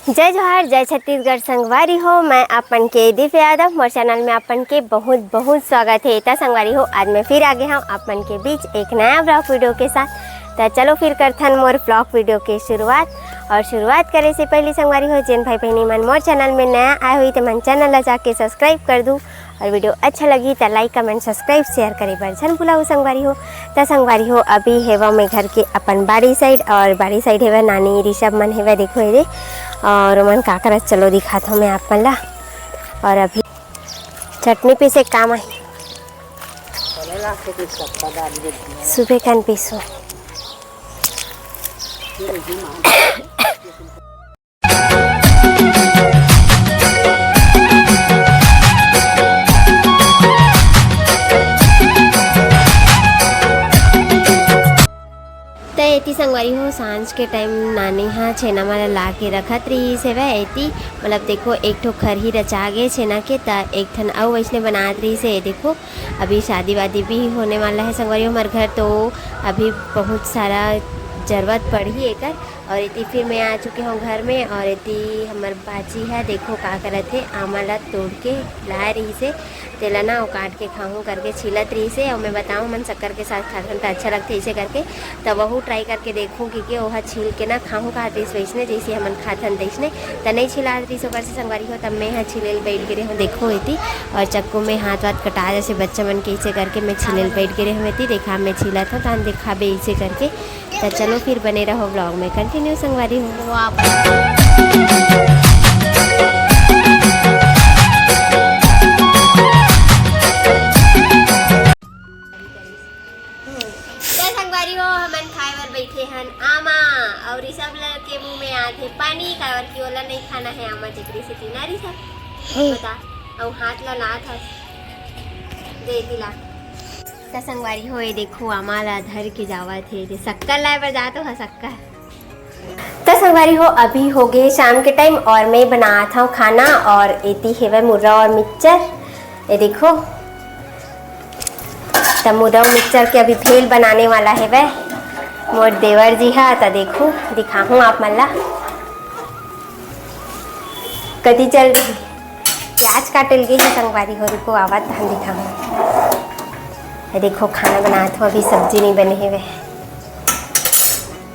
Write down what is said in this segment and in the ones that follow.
जय जोहार, जय छत्तीसगढ़ संगवारी हो। मैं अपन के दिव्य यादव, मोर चैनल में अपन के बहुत बहुत स्वागत है। ता संगवारी हो, आज मैं फिर आ गया हूँ अपन के बीच एक नया ब्लॉग वीडियो के साथ। तो चलो फिर करथन मोर ब्लॉग वीडियो के शुरुआत। और शुरुआत करे से पहले संगवारी हो, जिन भाई बहनी मन मोर चैनल में नया आए हुई तो मन चैनल ला जाके सब्सक्राइब कर दूँ। और वीडियो अच्छा लगी तो लाइक कमेंट सब्सक्राइब शेयर करे बर झन भुलाऊ संगवारी हो। तो संगवारी हो, अभी हेवा में घर के अपन बाड़ी साइड, और बाड़ी साइड हेवा नानी ऋषभ मन हेवा देखो हे और मन का करत चलो दिखाता हूँ मैं आप मन ला। और अभी चटनी पीसे काम आई, सुबह कान पीसो। एती संगवारी हो, सांझ के टाइम नानी हाँ छेना माला ला के रखत रही से वह एती मतलब देखो एक ठो खरही रचा गे छेना के, ता एक ठन अउ वैसने बनात रही से। देखो अभी शादी वादी भी होने वाला है संगवारी हो हमारे घर, तो अभी बहुत सारा ज़रूरत पड़ी एकर। और इतनी फिर मैं आ चुके हूँ घर में, और इतनी हमार बाजी है देखो का करत है, आमा ला तोड़ के लाए रही से तेला ना और काट के खाऊँ करके छिलत रही से। और मैं बताऊँ मन शक्कर के साथ खाते तो अच्छा लगता है इसे करके, तब वह ट्राई करके देखूँ कि वह छील के ना खाऊँ खाते वैसने जैसे हमन खाथन तैसने तो नहीं छिला रही से से संगवारी हो। तब मैं यहाँ छिले बैठ गिरे हूँ देखो इतनी, और चक्कू में हाथ वाथ कटा जैसे बच्चा मन के इसे करके मैं छिले बैठ गिरे हूँ इतनी। देखा मैं छिला था तो देखा बे इसे करके। तो चलो फिर बने रहो ब्लॉग में कंटिन्यू संगवारी हो। संगवारी हो, हमन खाए बर बैठे हन आमा, और सब के मुंह में आथे पानी कावर की ओला नहीं खाना है आमा चिकरी से तीनारी सब बता। और हाथ ला लात हस दे दिला। तो संगवारी हो, ये देखो आमा ला धर के जावत है, जे शक्कर लाए बर जातो है शक्कर। तो संगवारी हो, अभी हो गए शाम के टाइम और मैं बनाता हूँ खाना। और एती हेवा मुर्रा और मिक्सचर, ये देखो तो मुर्रा और मिक्सचर के अभी भेल बनाने वाला है वह मोर देवर जी है। तो देखो दिखाऊँ आप मन ला कदी चल रही प्याज काटल गई है संगवारी हो। देखो आवाज हम दिखाऊँ, देखो खाना बनाते हो, अभी सब्जी नहीं बने हुए।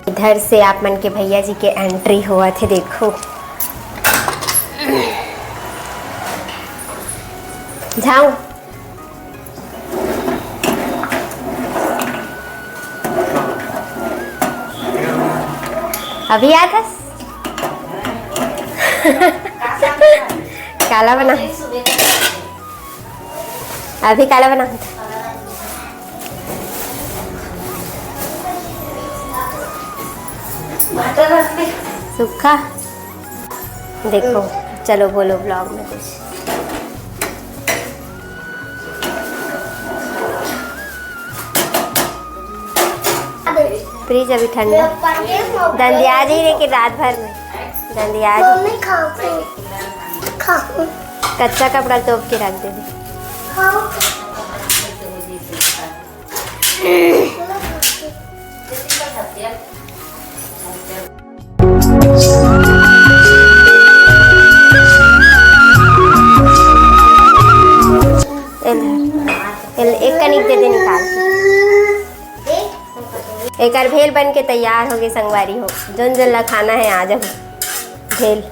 इधर से आप मन के भैया जी के एंट्री हुआ थे देखो। जाऊं अभी आता काला बना, अभी काला बना सूखा। देखो चलो बोलो ब्लॉग में कुछ। फ्रिज अभी ठंडा, दंदिया जी रही कि रात भर में दंदिया कच्चा कपड़ा तोप के रख दे। एक कनिक दे दे निकाल के। एक भेल बन के तैयार हो गए संगवारी हो। जोन जोन ला खाना है आ जाओ भेल।